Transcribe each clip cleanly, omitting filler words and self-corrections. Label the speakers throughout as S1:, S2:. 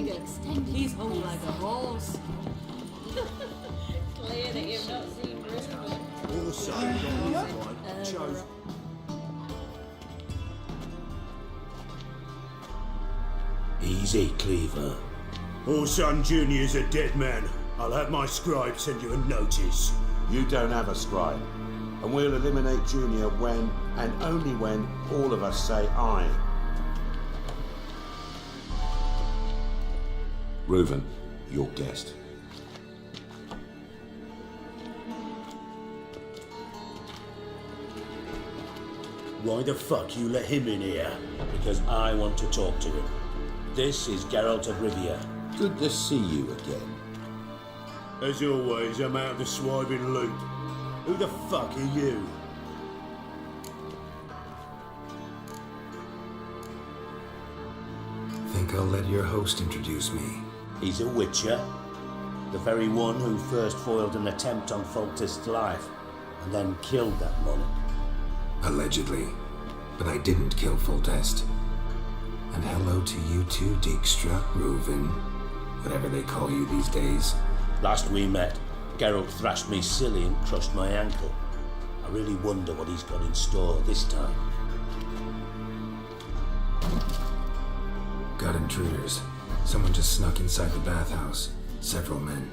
S1: bigger. He's hung like a horse.
S2: Clear that you've not seen Reuben.
S3: Also, chose.
S4: Easy, Cleaver.
S3: Orson Jr.'s a dead man. I'll have my scribe send you a notice.
S5: You don't have a scribe. And we'll eliminate Junior when, and only when, all of us say aye. Reuben, your guest.
S3: Why the fuck you let him in here?
S4: Because I want to talk to him. This is Geralt of Rivia.
S5: Good to see you again.
S3: As always, I'm out of the swiping loop. Who the fuck are you?
S6: Think I'll let your host introduce me.
S4: He's a witcher. The very one who first foiled an attempt on Foltest's life, and then killed that monarch.
S6: Allegedly. But I didn't kill Foltest. And hello to you too, Dijkstra, Reuven, whatever they call you these days.
S4: Last we met, Geralt thrashed me silly and crushed my ankle. I really wonder what he's got in store this time.
S6: Got intruders. Someone just snuck inside the bathhouse. Several men.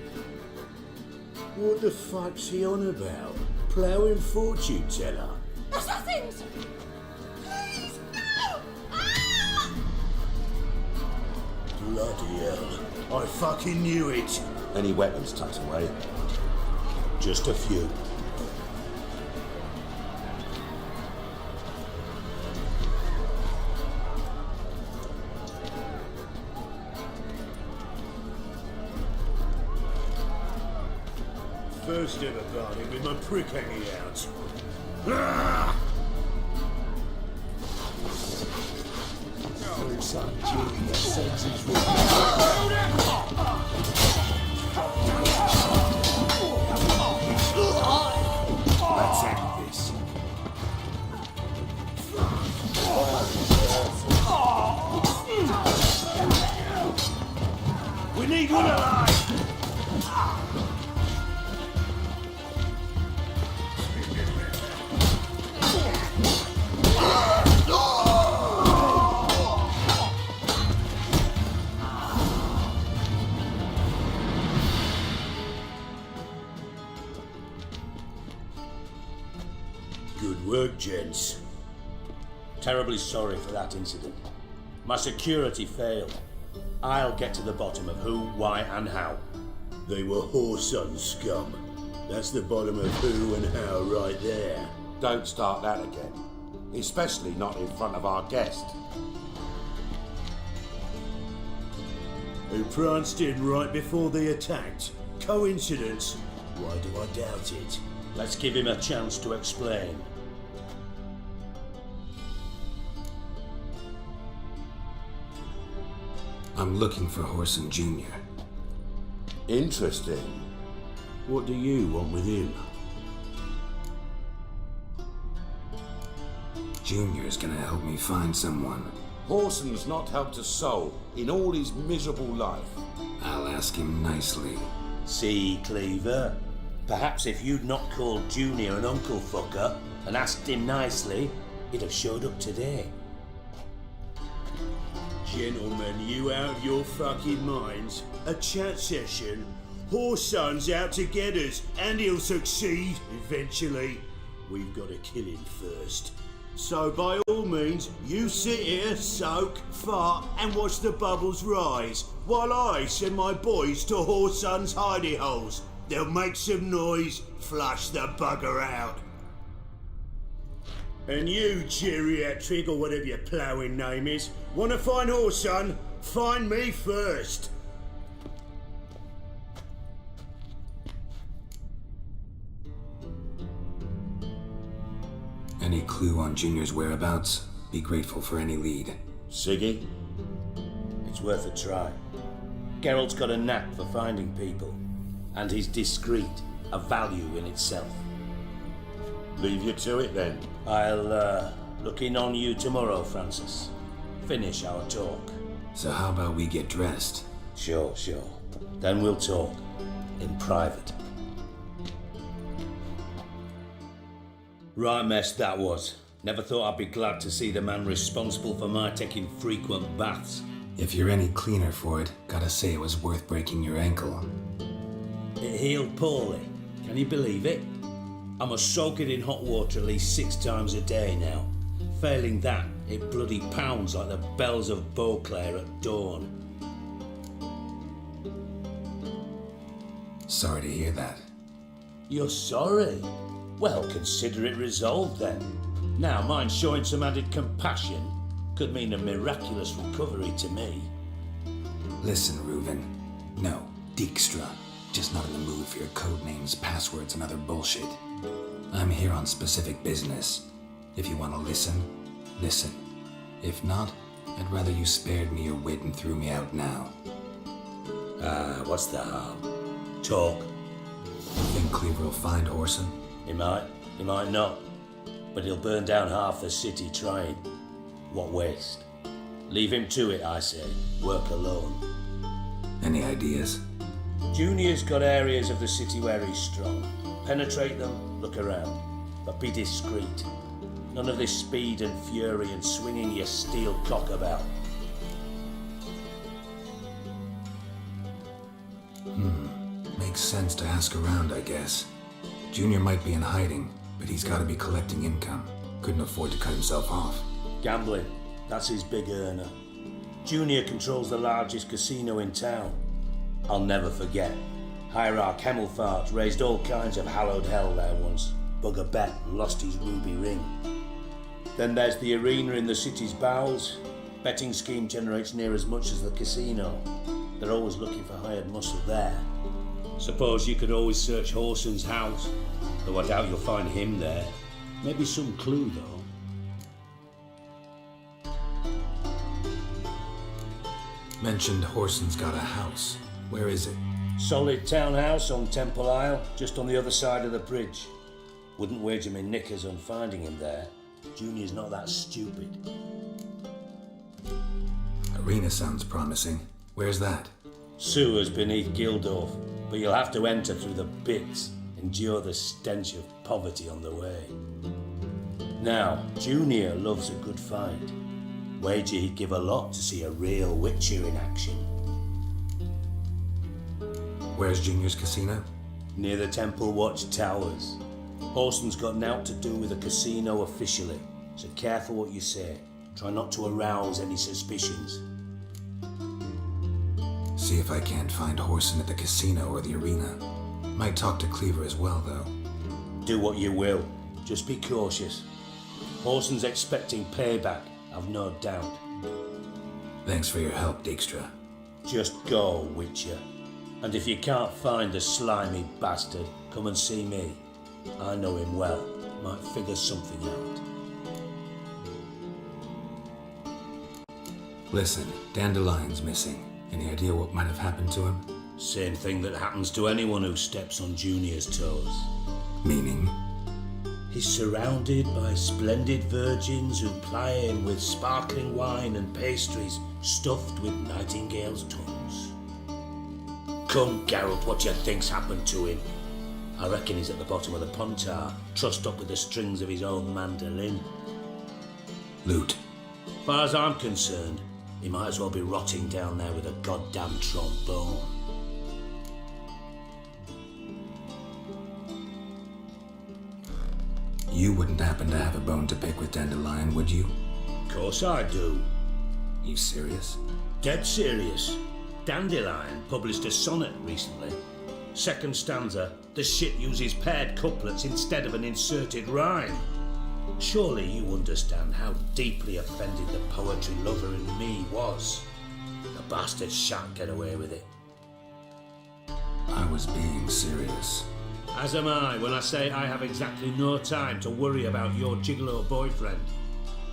S3: What the fuck's he on about? Ploughing fortune teller?
S2: Assassins! Please, no! Ah!
S3: Bloody hell. I fucking knew it.
S5: Any weapons tucked away?
S4: Just a few.
S3: First ever party with my prick hanging out. Ah!
S4: Son, Junior sends his
S3: Let's end this. We need one alive! Good work, gents.
S4: Terribly sorry for that incident. My security failed. I'll get to the bottom of who, why, and how.
S3: They were whoreson scum. That's the bottom of who and how right there.
S5: Don't start that again. Especially not in front of our guest.
S3: Who pranced in right before they attacked. Coincidence? Why do I doubt it?
S4: Let's give him a chance to explain.
S6: I'm looking for Whoreson Jr.
S5: Interesting.
S3: What do you want with him?
S6: Junior's gonna help me find someone.
S5: Whoreson's not helped a soul in all his miserable life.
S6: I'll ask him nicely.
S4: See, Cleaver? Perhaps if you'd not called Junior an uncle fucker and asked him nicely, he'd have showed up today.
S3: Gentlemen, you out of your fucking minds? A chat session? Whoreson's out to get us, and he'll succeed eventually. We've got to kill him first. So by all means, you sit here, soak, fart, and watch the bubbles rise, while I send my boys to Whoreson's hidey holes. They'll make some noise, flush the bugger out. And you, geriatric, or whatever your ploughing name is, want to find Whoreson? Find me first.
S6: Any clue on Junior's whereabouts? Be grateful for any lead.
S5: Siggy?
S4: It's worth a try. Geralt's got a knack for finding people, and he's discreet, a value in itself.
S5: Leave you to it then.
S4: I'll look in on you tomorrow, Francis. Finish our talk.
S6: So how about we get dressed?
S4: Sure. Then we'll talk. In private. Right mess that was. Never thought I'd be glad to see the man responsible for my taking frequent baths.
S6: If you're any cleaner for it, gotta say it was worth breaking your ankle.
S4: It healed poorly. Can you believe it? I must soak it in hot water at least 6 times a day now. Failing that, it bloody pounds like the bells of Beauclair at dawn.
S6: Sorry to hear that.
S4: You're sorry? Well, consider it resolved then. Now, mind showing some added compassion could mean a miraculous recovery to me.
S6: Listen, Reuven. No, Dijkstra. Just not in the mood for your code names, passwords, and other bullshit. I'm here on specific business. If you want to listen, listen. If not, I'd rather you spared me your wit and threw me out now.
S4: What's the harm? Talk.
S6: You think Cleaver will find Horson?
S4: He might not. But he'll burn down half the city trying. What waste? Leave him to it, I say. Work alone.
S6: Any ideas?
S4: Junior's got areas of the city where he's strong. Penetrate them, look around. But be discreet. None of this speed and fury and swinging your steel cock about.
S6: Makes sense to ask around, I guess. Junior might be in hiding, but he's gotta be collecting income. Couldn't afford to cut himself off.
S4: Gambling, that's his big earner. Junior controls the largest casino in town. I'll never forget. Hierarch Hemmelfart raised all kinds of hallowed hell there once. Bug a bet and lost his ruby ring. Then there's the arena in the city's bowels. Betting scheme generates near as much as the casino. They're always looking for hired muscle there. Suppose you could always search Horson's house, though I doubt you'll find him there. Maybe some clue, though.
S6: Mentioned Horson's got a house. Where is it?
S4: Solid townhouse on Temple Isle, just on the other side of the bridge. Wouldn't wager me knickers on finding him there. Junior's not that stupid.
S6: Arena sounds promising. Where's that?
S4: Sewers beneath Gildorf, but you'll have to enter through the bits, endure the stench of poverty on the way. Now, Junior loves a good fight. Wager he'd give a lot to see a real Witcher in action.
S6: Where's Junior's casino?
S4: Near the Temple Watch Towers. Horson's got nought to do with the casino officially, so careful what you say. Try not to arouse any suspicions.
S6: See if I can't find Horson at the casino or the arena. Might talk to Cleaver as well, though.
S4: Do what you will, just be cautious. Horson's expecting payback, I've no doubt.
S6: Thanks for your help, Dijkstra.
S4: Just go, Witcher. And if you can't find the slimy bastard, come and see me. I know him well, might figure something out.
S6: Listen, Dandelion's missing. Any idea what might have happened to him?
S4: Same thing that happens to anyone who steps on Junior's toes.
S6: Meaning?
S4: He's surrounded by splendid virgins who ply him with sparkling wine and pastries stuffed with nightingales' tongues. Come, Geralt, what you think's happened to him? I reckon he's at the bottom of the Pontar, trussed up with the strings of his own mandolin.
S6: Loot.
S4: Far as I'm concerned, he might as well be rotting down there with a goddamn trombone.
S6: You wouldn't happen to have a bone to pick with Dandelion, would you?
S4: Course I do.
S6: You serious?
S4: Dead serious. Dandelion published a sonnet recently. Second stanza, the shit uses paired couplets instead of an inserted rhyme. Surely you understand how deeply offended the poetry lover in me was. The bastard shan't get away with it.
S6: I was being serious.
S4: As am I when I say I have exactly no time to worry about your gigolo boyfriend.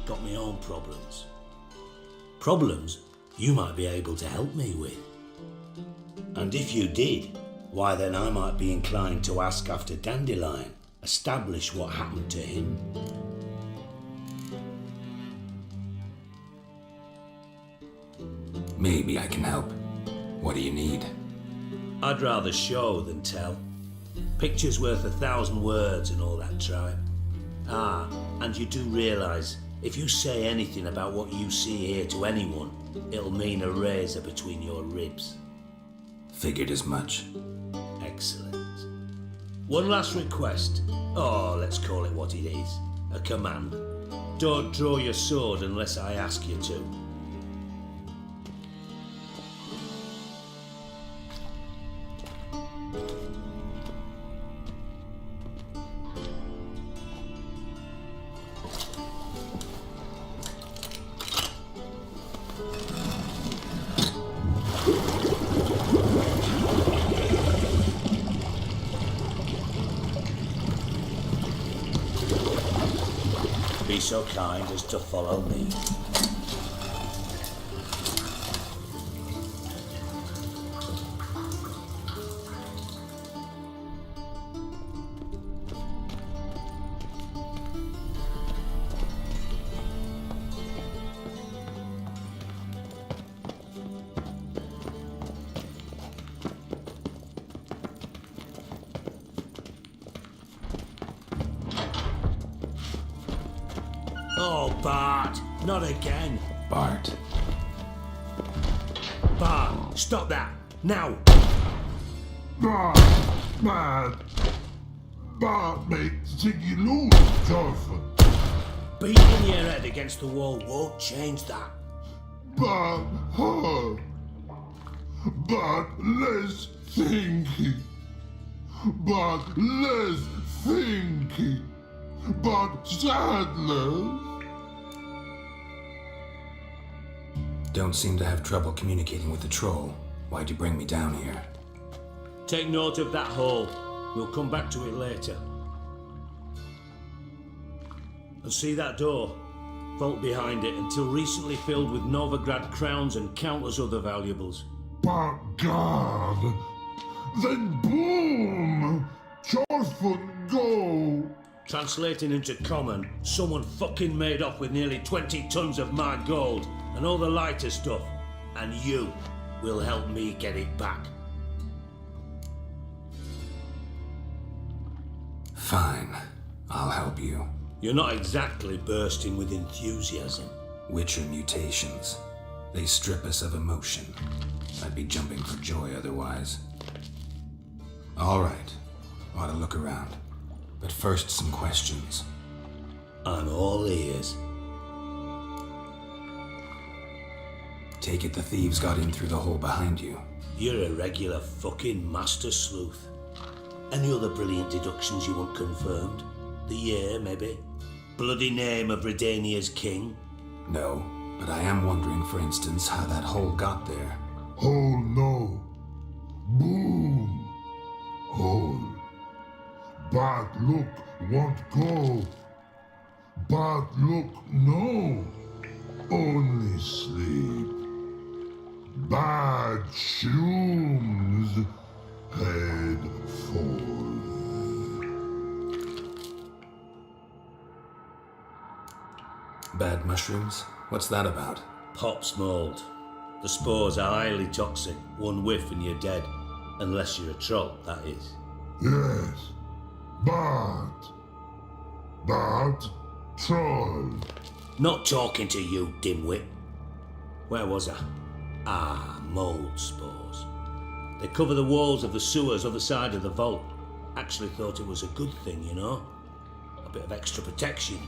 S4: Got me own problems. Problems you might be able to help me with. And if you did, why then I might be inclined to ask after Dandelion, establish what happened to him.
S6: Maybe I can help. What do you need?
S4: I'd rather show than tell. Picture's worth 1,000 words and all that tripe. Ah, and you do realise, if you say anything about what you see here to anyone, it'll mean a razor between your ribs.
S6: Figured as much.
S4: Excellent. One last request. Oh, let's call it what it is. A command. Don't draw your sword unless I ask you to. Be so kind as to follow me. Oh, Bart, not again.
S6: Bart.
S4: Bart, stop that, now.
S7: Bart makes Ziggy lose, Jonathan.
S4: Beating your head against the wall won't change that.
S7: But less thinky. But less thinky. But Sadler.
S6: Don't seem to have trouble communicating with the troll. Why'd you bring me down here?
S4: Take note of that hole. We'll come back to it later. And see that door? Vault behind it, until recently filled with Novigrad crowns and countless other valuables.
S7: But God. Then boom! Jonathan, go!
S4: Translating into common, someone fucking made off with nearly 20 tons of my gold and all the lighter stuff, and you will help me get it back.
S6: Fine. I'll help you.
S4: You're not exactly bursting with enthusiasm.
S6: Witcher mutations. They strip us of emotion. I'd be jumping for joy otherwise. All right. Ought to look around. But first, some questions.
S4: I'm all ears.
S6: Take it the thieves got in through the hole behind you.
S4: You're a regular fucking master sleuth. Any other brilliant deductions you want confirmed? The year, maybe? Bloody name of Redania's king?
S6: No, but I am wondering, for instance, how that hole got there.
S7: Oh no. Boom. Hole. But look, won't go. But look, no. Only sleep. Bad shoes. Head falls.
S6: Bad mushrooms? What's that about?
S4: Pops mold. The spores are highly toxic. One whiff and you're dead. Unless you're a troll, that is.
S7: Yes. But, troll.
S4: Not talking to you, dimwit. Where was I? Ah, mold spores. They cover the walls of the sewers other side of the vault. Actually thought it was a good thing, you know? A bit of extra protection.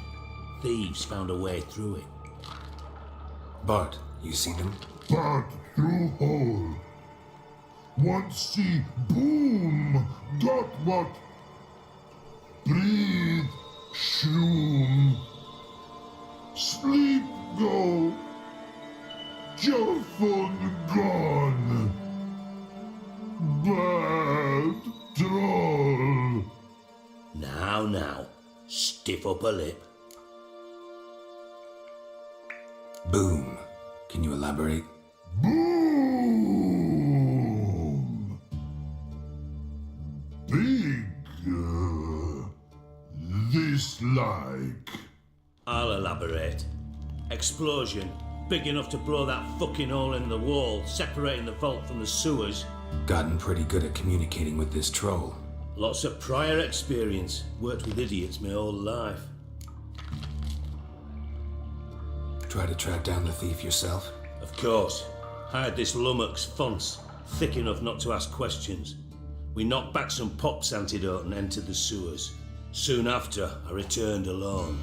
S4: Thieves found a way through it.
S6: Bart, you see them?
S7: But through hole. Once see boom. Got what? Breathe. Shroom. Sleep go. Jonathan gone. Bad troll.
S4: Now, stiff up a lip.
S6: Boom. Can you elaborate?
S7: Boom. Big. This like.
S4: I'll elaborate. Explosion, Big enough to blow that fucking hole in the wall, separating the vault from the sewers.
S6: Gotten pretty good at communicating with this troll.
S4: Lots of prior experience. Worked with idiots my whole life.
S6: Try to track down the thief yourself?
S4: Of course. Hired this lummox, Fonce, thick enough not to ask questions. We knocked back some pop's antidote and entered the sewers. Soon after, I returned alone.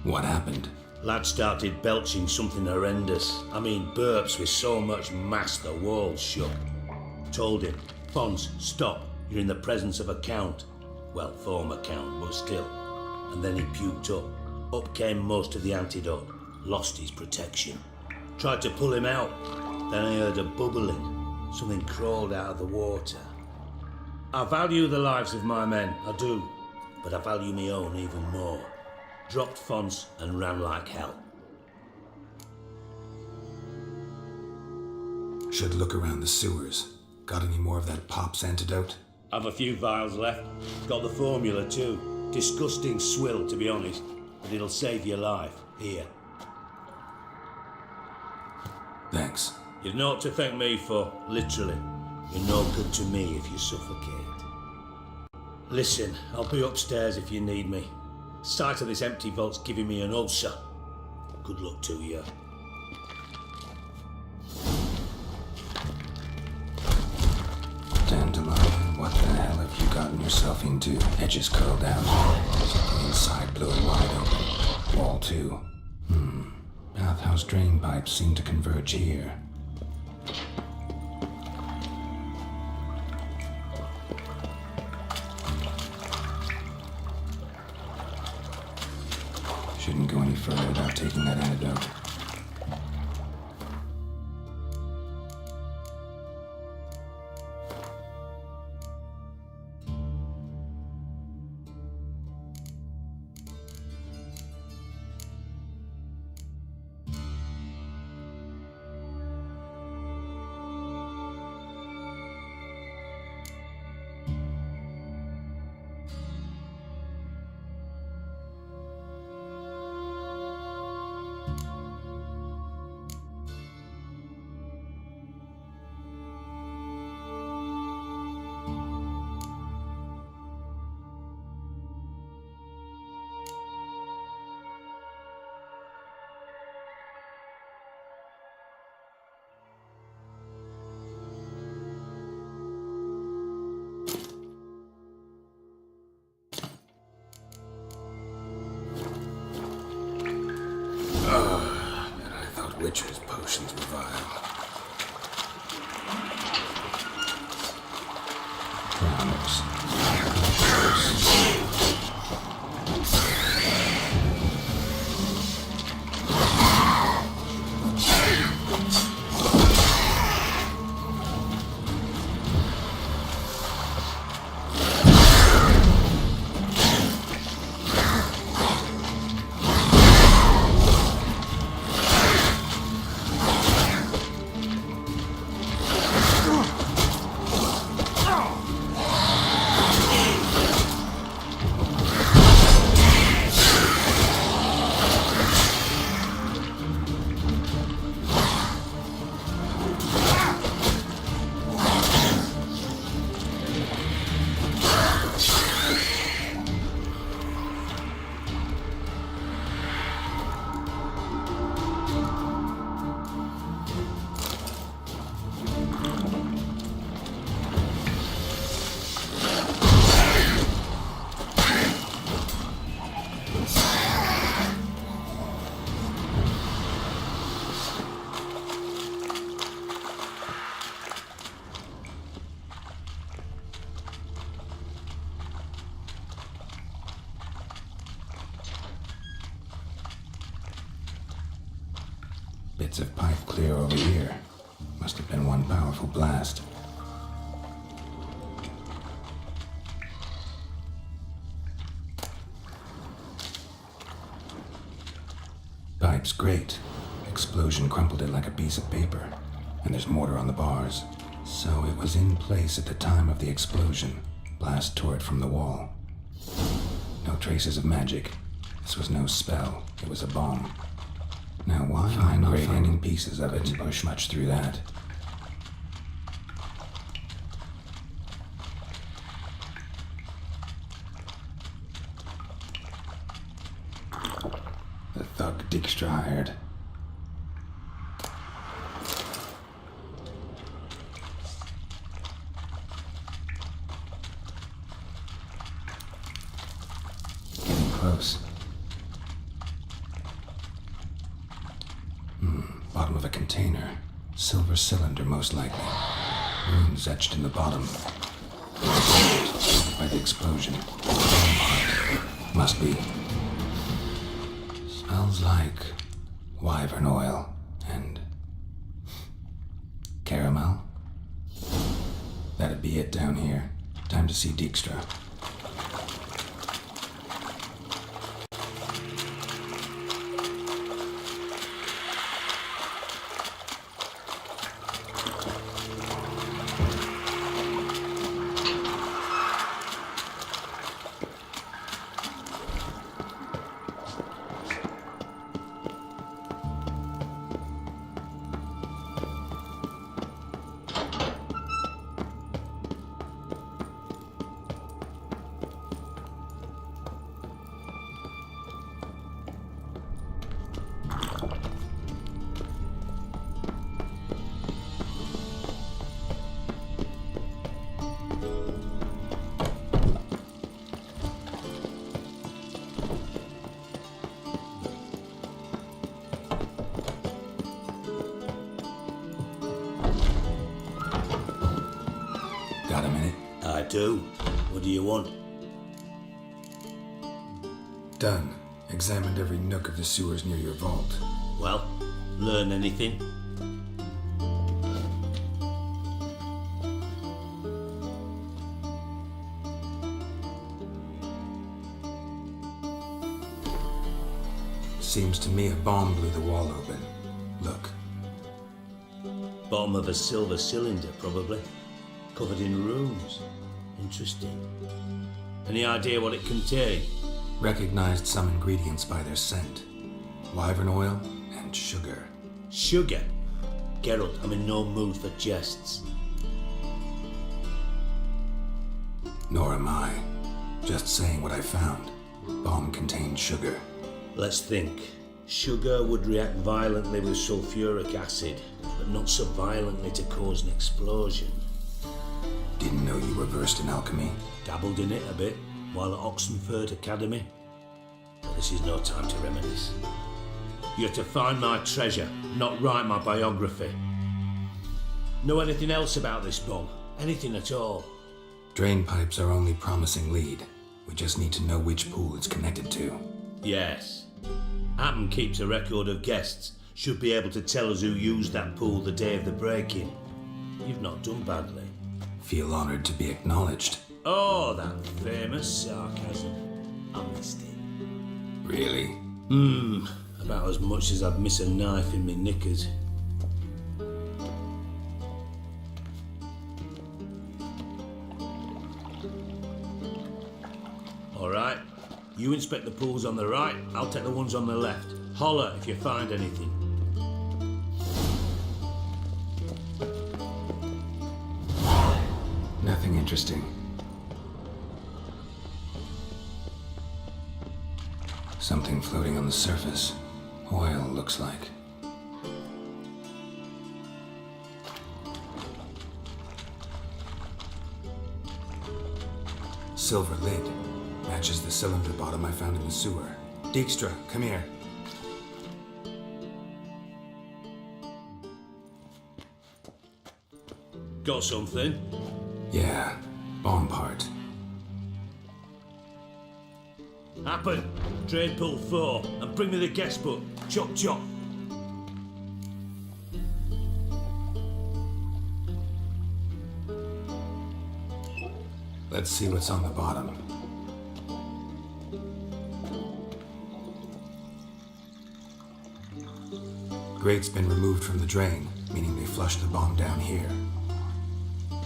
S6: What happened?
S4: Lad started belching something horrendous. I mean, burps with so much mass the walls shook. Told him, Fonce, stop. You're in the presence of a count. Well, former count, but still. And then he puked up. Up came most of the antidote. Lost his protection. Tried to pull him out. Then I heard a bubbling. Something crawled out of the water. I value the lives of my men, I do. But I value my own even more. Dropped Fonce and ran like hell.
S6: Should look around the sewers. Got any more of that pop's antidote?
S4: I've a few vials left. Got the formula too. Disgusting swill, to be honest. But it'll save your life. Here.
S6: Thanks.
S4: You've naught to thank me for, literally. You're no good to me if you suffocate. Listen, I'll be upstairs if you need me. Sight of this empty vault's giving me an ulcer. Good luck to you.
S6: Dandelion, what the hell have you gotten yourself into? Edges curled down. The inside blew it wide open. Wall too. Bathhouse drain pipes seem to converge here. Shouldn't go any further without taking that antidote. Witcher's potions were vile. Promise. Bits of pipe clear over here. Must have been one powerful blast. Pipe's great. Explosion crumpled it like a piece of paper. And there's mortar on the bars. So it was in place at the time of the explosion. Blast tore it from the wall. No traces of magic. This was no spell. It was a bomb. Now why am I not finding pieces of it to push much through that? The thug Dijkstra hired. Getting close. Bottom of a container. Silver cylinder, most likely. Runes etched in the bottom. By the explosion. Must be. Smells like wyvern oil and caramel. That'd be it down here. Time to see Dijkstra. Got a minute?
S4: I do. What do you want?
S6: Done. Examined every nook of the sewers near your vault.
S4: Well, learn anything?
S6: Seems to me a bomb blew the wall open. Look.
S4: Bottom of a silver cylinder, probably. Covered in runes. Interesting. Any idea what it contained?
S6: Recognized some ingredients by their scent. Wyvern oil and sugar.
S4: Sugar? Geralt, I'm in no mood for jests.
S6: Nor am I. Just saying what I found. Bomb contained sugar.
S4: Let's think. Sugar would react violently with sulfuric acid, but not so violently to cause an explosion.
S6: Didn't know you were versed in alchemy.
S4: Dabbled in it a bit while at Oxenford Academy. But this is no time to reminisce. You're to find my treasure, not write my biography. Know anything else about this bomb? Anything at all?
S6: Drain pipes are only promising lead. We just need to know which pool it's connected to.
S4: Yes. Hammond keeps a record of guests. Should be able to tell us who used that pool the day of the break-in. You've not done badly.
S6: Feel honored to be acknowledged.
S4: Oh, that famous sarcasm. I missed it.
S6: Really?
S4: About as much as I'd miss a knife in my knickers. All right. You inspect the pools on the right, I'll take the ones on the left. Holler if you find anything.
S6: Nothing interesting. Something floating on the surface. Oil, looks like. Silver lid. Matches the cylinder bottom I found in the sewer. Dijkstra, come here.
S4: Got something?
S6: Yeah, bomb part.
S4: Happen. Trade pool 4 and bring me the guest book. Chop chop.
S6: Let's see what's on the bottom. Grate's been removed from the drain, meaning they flushed the bomb down here.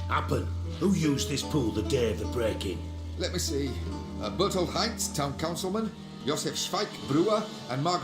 S4: Happen. Who used this pool the day of the break-in?
S8: Let me see. Bertold Heinz, town councilman, Josef Schweik, brewer, and Margaret